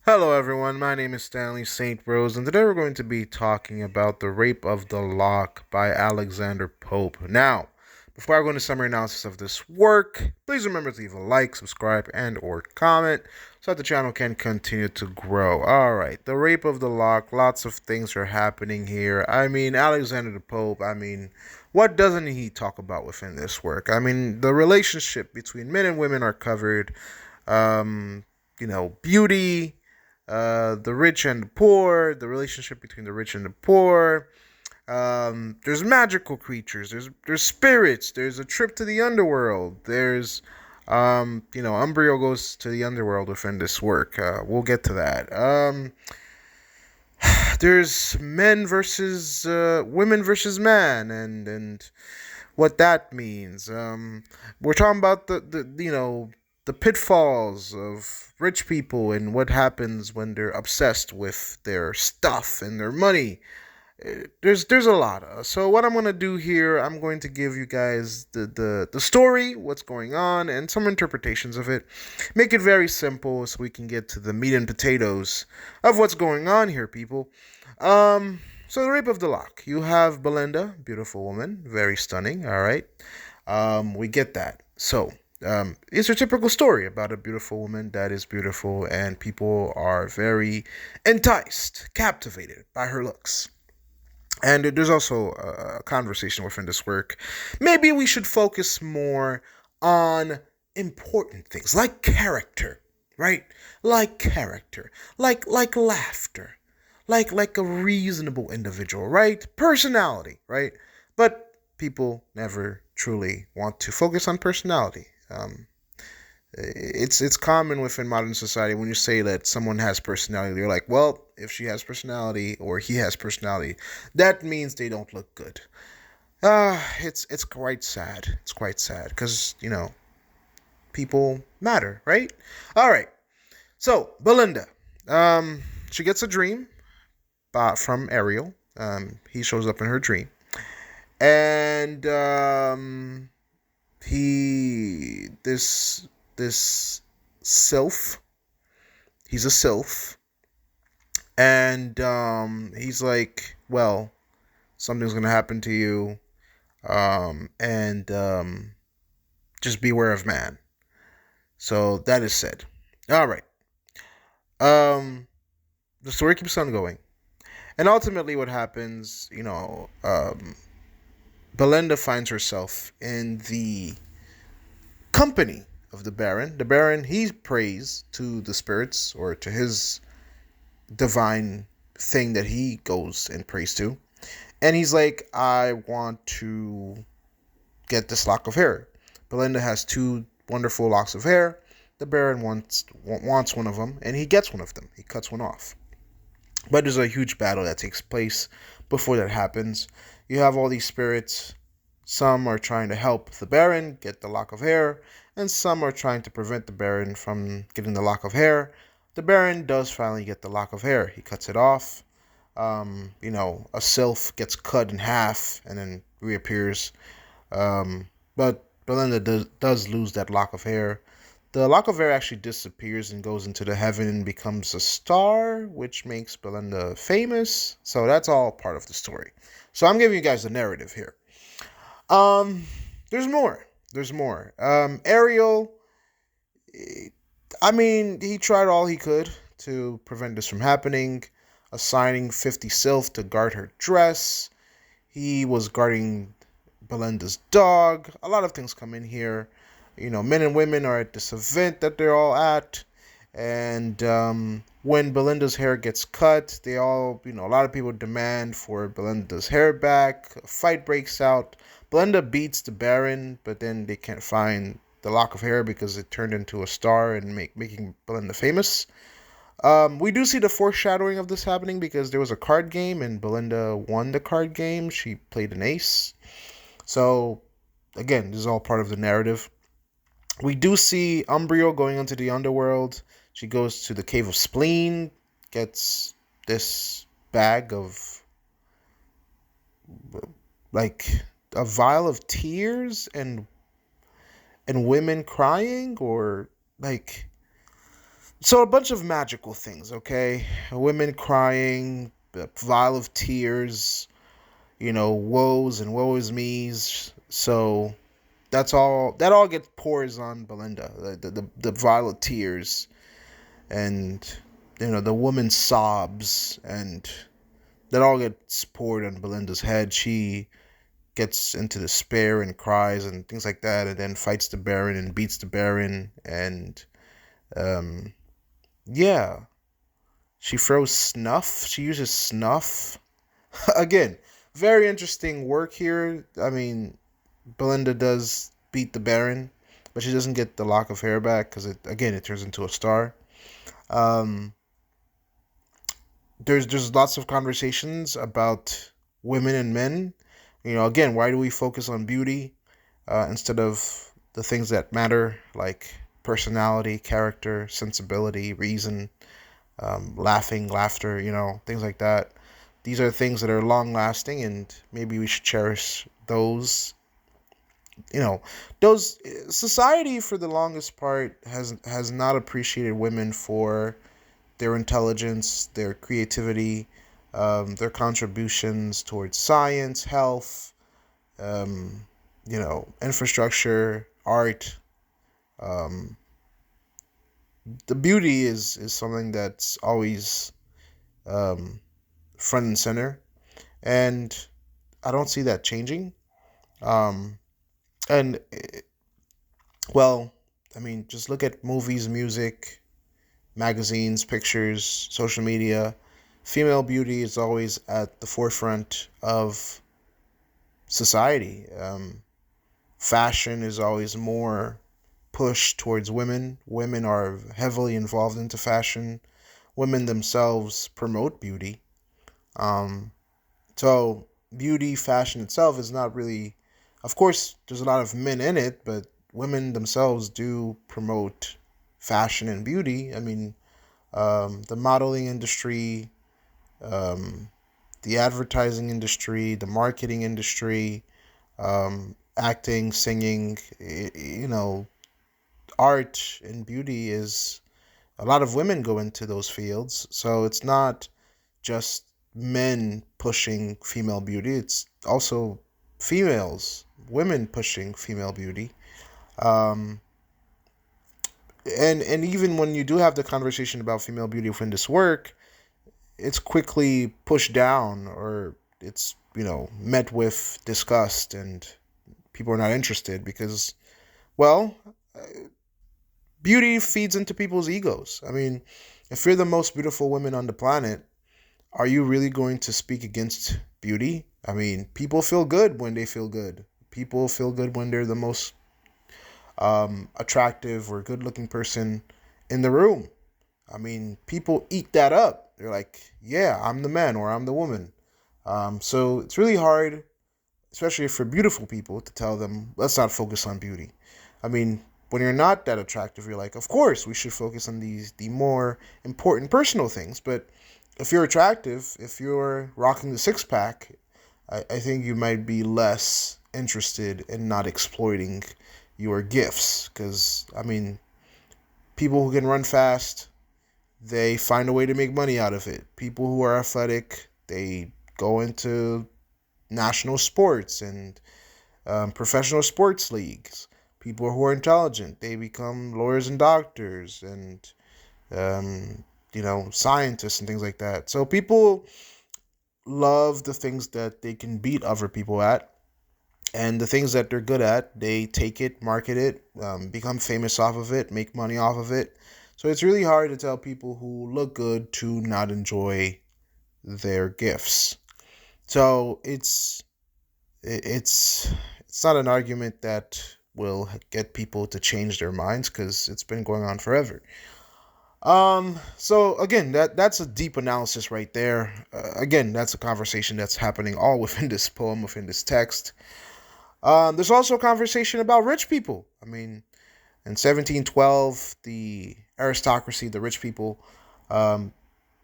Hello, everyone. My name is Stanley St. Rose, and today we're going to be talking about The Rape of the Lock by Alexander Pope. Now, before I go into summary analysis of this work, please remember to leave a like, subscribe, and or comment so that the channel can continue to grow. All right, The Rape of the Lock. Lots of things are happening here. Alexander the Pope. What doesn't he talk about within this work? The relationship between men and women are covered. Um, beauty, the rich and the poor, the relationship between the rich and the poor. There's magical creatures. There's spirits. There's a trip to the underworld. Umbrio goes to the underworld within this work. We'll get to that. There's men versus women versus man, and what that means. We're talking about the pitfalls of rich people and what happens when they're obsessed with their stuff and their money. There's a lot. So what I'm gonna do here, I'm going to give you guys the story, what's going on, and some interpretations of it. Make it very simple so we can get to the meat and potatoes of what's going on here, people. So the Rape of the Lock. You have Belinda, beautiful woman, very stunning. All right, we get that. It's a typical story about a beautiful woman that is beautiful, and people are very enticed, captivated by her looks. And there's also a conversation within this work. Maybe we should focus more on important things like character, right? Like character, like laughter, like a reasonable individual, right? Personality, right? But people never truly want to focus on personality. It's common within modern society when you say that someone has personality, you're like, well, if she has personality or he has personality, that means they don't look good. It's quite sad. It's quite sad because people matter, right? All right. So Belinda, she gets a dream from Ariel. He shows up in her dream, and he this sylph. He's a sylph, and he's like, well, something's gonna happen to you, and just beware of man. So that is said. All right. Um, the story keeps on going, and ultimately, what happens? Belinda finds herself in the company of the Baron. The Baron, he prays to the spirits or to his divine thing that he goes and prays to. And he's like, I want to get this lock of hair. Belinda has two wonderful locks of hair. The Baron wants one of them, and he gets one of them. He cuts one off. But there's a huge battle that takes place before that happens. You have all these spirits. Some are trying to help the Baron get the lock of hair, and some are trying to prevent the Baron from getting the lock of hair. The Baron does finally get the lock of hair. He cuts it off. A sylph gets cut in half and then reappears. But Belinda does lose that lock of hair. The lock of hair actually disappears and goes into the heaven and becomes a star, which makes Belinda famous. So that's all part of the story. So I'm giving you guys the narrative here. Um, there's more. There's more. Ariel, he tried all he could to prevent this from happening, assigning 50 sylph to guard her dress. He was guarding Belinda's dog. A lot of things come in here. Men and women are at this event that they're all at. And when Belinda's hair gets cut, a lot of people demand for Belinda's hair back. A fight breaks out. Belinda beats the Baron, but then they can't find the lock of hair because it turned into a star and making Belinda famous. We do see the foreshadowing of this happening because there was a card game and Belinda won the card game. She played an ace. So, again, this is all part of the narrative. We do see Umbrio going into the underworld. She goes to the Cave of Spleen, gets this bag of, like, a vial of tears and women crying, or like So a bunch of magical things, okay? Women crying, a vial of tears, woes and woe is me's. So that's all. That all gets pours on Belinda. The vial of tears, and the woman sobs, and that all gets poured on Belinda's head. She gets into despair and cries and things like that, and then fights the Baron and beats the Baron, and um, yeah, she throws snuff. She uses snuff. Again, very interesting work here. I mean, Belinda does beat the Baron, but she doesn't get the lock of hair back because it turns into a star. Um, there's lots of conversations about women and men. Again, why do we focus on beauty instead of the things that matter, like personality, character, sensibility, reason, laughter, things like that. These are things that are long lasting, and maybe we should cherish those. You know, those society for the longest part has not appreciated women for their intelligence, their creativity, their contributions towards science, health, infrastructure, art. Um, the beauty is something that's always um, front and center, and I don't see that changing. Um, and well, I mean, just look at movies, music, magazines, pictures, social media. Female beauty is always at the forefront of society. Fashion is always more pushed towards women. Women are heavily involved into fashion. Women themselves promote beauty. Um, so beauty, fashion itself is not really, of course, there's a lot of men in it, but women themselves do promote fashion and beauty. I mean, the modeling industry, um, the advertising industry, the marketing industry, acting, singing, art and beauty is a lot of women go into those fields. So it's not just men pushing female beauty, it's also women pushing female beauty. Um, and even when you do have the conversation about female beauty within this work, it's quickly pushed down or it's met with disgust and people are not interested because well beauty feeds into people's egos. I mean, if you're the most beautiful woman on the planet, are you really going to speak against beauty? I mean, people feel good when they feel good. People feel good when they're the most attractive or good looking person in the room. I mean, people eat that up. They're like, yeah, I'm the man or I'm the woman. So it's really hard, especially for beautiful people, to tell them, let's not focus on beauty. I mean, when you're not that attractive, you're like, of course, we should focus on the more important personal things. But if you're attractive, if you're rocking the six pack, I think you might be less interested in not exploiting your gifts. Because, I mean, people who can run fast, they find a way to make money out of it. People who are athletic, they go into national sports and professional sports leagues. People who are intelligent, they become lawyers and doctors and scientists and things like that. So people love the things that they can beat other people at, and the things that they're good at, they take it, market it, become famous off of it, make money off of it. So it's really hard to tell people who look good to not enjoy their gifts. So it's it's not an argument that will get people to change their minds because it's been going on forever. So again, that's a deep analysis right there. Again, that's a conversation that's happening all within this poem, within this text. There's also a conversation about rich people. I mean, in 1712, the aristocracy, the rich people, a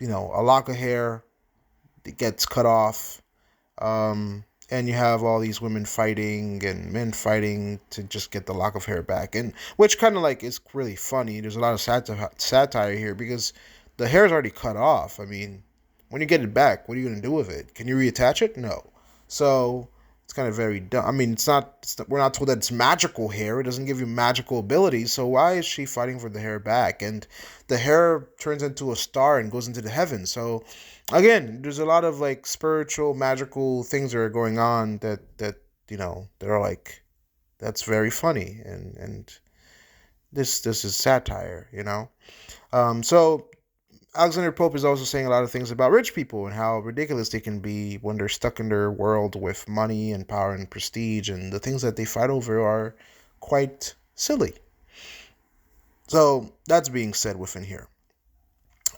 lock of hair gets cut off, and you have all these women fighting and men fighting to just get the lock of hair back, and which kind of like is really funny. There's a lot of satire here because the hair is already cut off. I mean, when you get it back, what are you gonna do with it? Can you reattach it? No. So it's kind of very dumb. I mean, we're not told that it's magical hair. It doesn't give you magical abilities. So why is she fighting for the hair back? And the hair turns into a star and goes into the heavens. So again, there's a lot of like spiritual, magical things that are going on that that are like that's very funny, and this is satire. So Alexander Pope is also saying a lot of things about rich people and how ridiculous they can be when they're stuck in their world with money and power and prestige, and the things that they fight over are quite silly. So that's being said within here.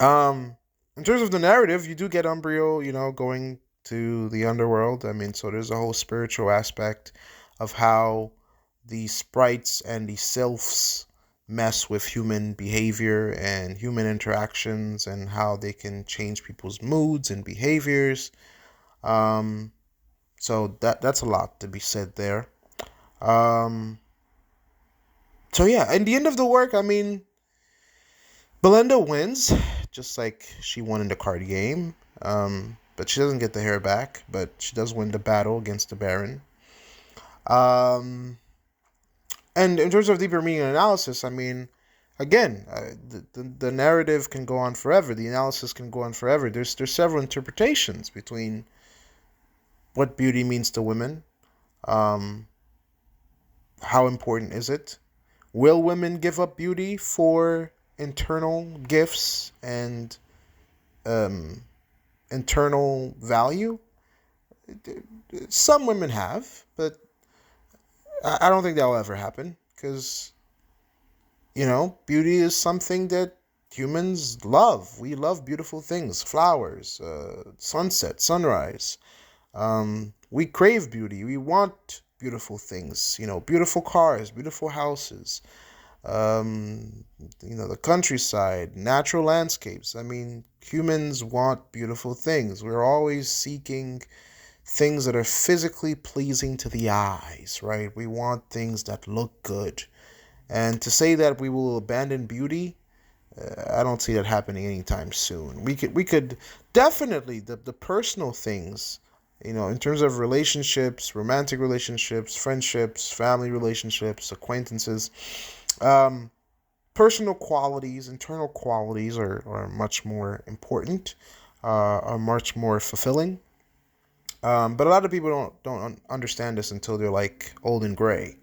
In terms of the narrative, you do get Umbrio, going to the underworld. I mean, so there's a whole spiritual aspect of how the sprites and the sylphs mess with human behavior and human interactions and how they can change people's moods and behaviors. Um, so that's a lot to be said there. Um, so yeah, in the end of the work, I mean, Belinda wins, just like she won in the card game. But she doesn't get the hair back, but she does win the battle against the Baron. Um, and in terms of deeper meaning and analysis, I mean, again, the narrative can go on forever. The analysis can go on forever. There's several interpretations between what beauty means to women. Um, how important is it? Will women give up beauty for internal gifts and um, internal value? Some women have, but I don't think that will ever happen because, beauty is something that humans love. We love beautiful things, flowers, sunset, sunrise. We crave beauty. We want beautiful things, beautiful cars, beautiful houses, the countryside, natural landscapes. I mean, humans want beautiful things. We're always seeking things that are physically pleasing to the eyes, right? We want things that look good. And to say that we will abandon beauty, I don't see that happening anytime soon. We could definitely the personal things, in terms of relationships, romantic relationships, friendships, family relationships, acquaintances, um, personal qualities, internal qualities are much more important, are much more fulfilling. But a lot of people don't understand this until they're like old and gray.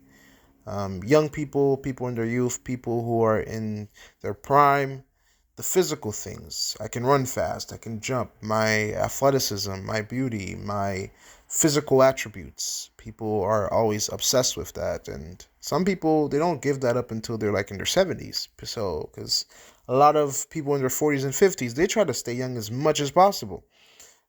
Young people in their youth, people who are in their prime, the physical things. I can run fast, I can jump, my athleticism, my beauty, my physical attributes. People are always obsessed with that, and some people they don't give that up until they're like in their 70s. So, because a lot of people in their 40s and 50s, they try to stay young as much as possible.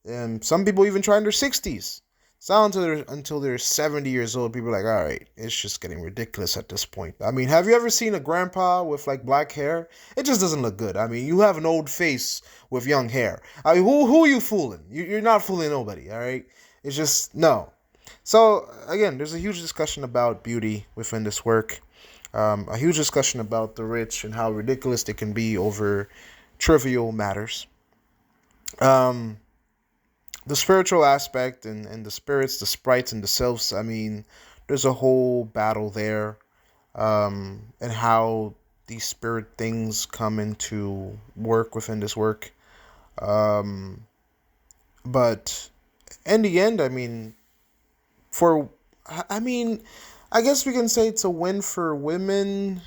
And some people even try in their 60s. It's not until they're 70 years old, people are like, all right, it's just getting ridiculous at this point. I mean, have you ever seen a grandpa with like black hair? It just doesn't look good. I mean, you have an old face with young hair. I mean, who are you fooling? You're not fooling nobody, all right? It's just, no. So, again, there's a huge discussion about beauty within this work. A huge discussion about the rich and how ridiculous they can be over trivial matters. Um, the spiritual aspect and the spirits, the sprites, and the selves. I mean, there's a whole battle there, and how these spirit things come into work within this work. Um, but in the end, I mean, for I mean, I guess we can say it's a win for women.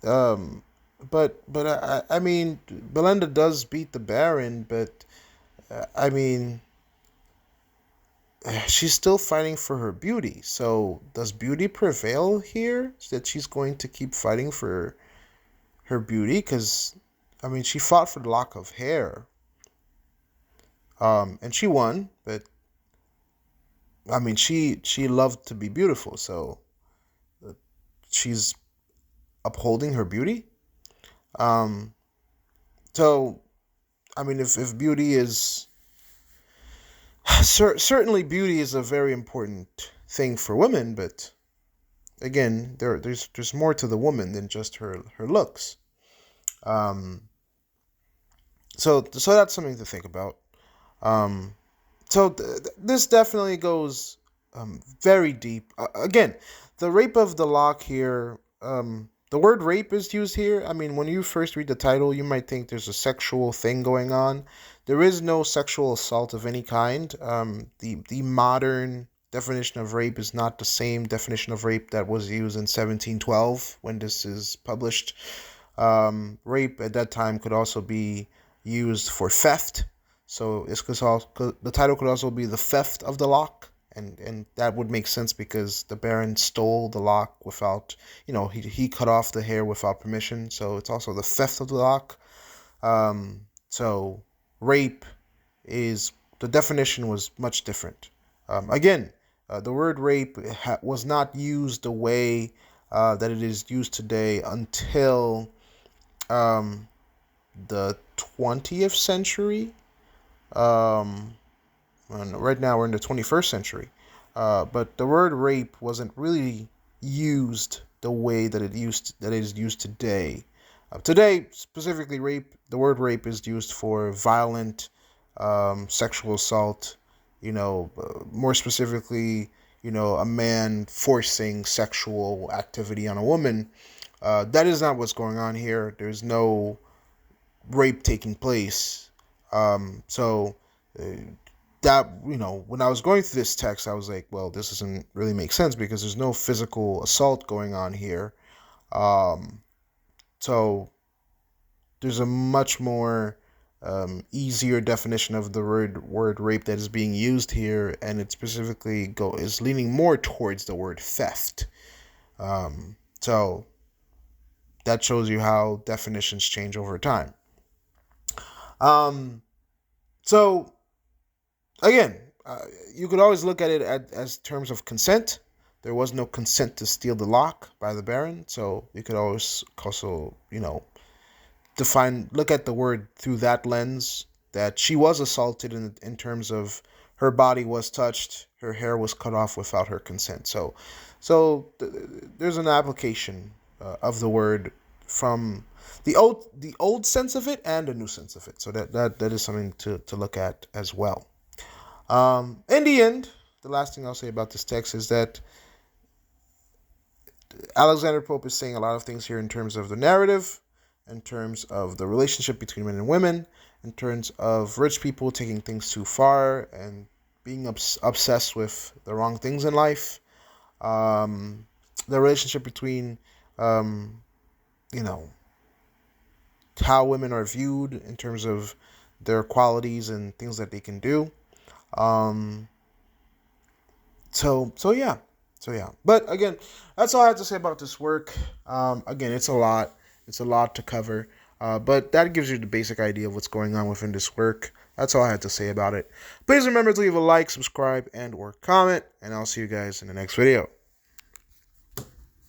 Um, but I mean, Belinda does beat the Baron, but I mean, she's still fighting for her beauty. So does beauty prevail here? That she's going to keep fighting for her beauty? Because I mean, she fought for the lock of hair, and she won. But I mean, she loved to be beautiful, so uh, she's upholding her beauty. Um, so I mean, if beauty is certainly beauty is a very important thing for women, but again, there's more to the woman than just her looks. Um, so that's something to think about. Um, this definitely goes very deep. Again, the rape of the lock here. The word rape is used here. I mean, when you first read the title, you might think there's a sexual thing going on. There is no sexual assault of any kind. The modern definition of rape is not the same definition of rape that was used in 1712 when this is published. Rape at that time could also be used for theft. So the title could also be the theft of the lock, and that would make sense because the Baron stole the lock without, he cut off the hair without permission. So it's also the theft of the lock. So rape is the definition was much different. Again, the word rape was not used the way that it is used today until um, the 20th century. And right now we're in the 21st century. But the word rape wasn't really used the way that it is used today. Today, specifically, the word rape is used for violent sexual assault. More specifically, a man forcing sexual activity on a woman. That is not what's going on here. There's no rape taking place. So that, when I was going through this text, I was like, well, this doesn't really make sense because there's no physical assault going on here. So there's a much more easier definition of the word rape that is being used here, and it specifically is leaning more towards the word theft. So that shows you how definitions change over time. So again, you could always look at it as terms of consent. There was no consent to steal the lock by the Baron, so you could always also, look at the word through that lens, that she was assaulted in terms of her body was touched, her hair was cut off without her consent. There's an application of the word from the old sense of it and the new sense of it. So that is something to look at as well. In the end, the last thing I'll say about this text is that Alexander Pope is saying a lot of things here in terms of the narrative, in terms of the relationship between men and women, in terms of rich people taking things too far and being obsessed with the wrong things in life, the relationship between, how women are viewed in terms of their qualities and things that they can do. So yeah. But again, that's all I have to say about this work. Again, it's a lot. It's a lot to cover. But that gives you the basic idea of what's going on within this work. That's all I had to say about it. Please remember to leave a like, subscribe, and or comment, and I'll see you guys in the next video.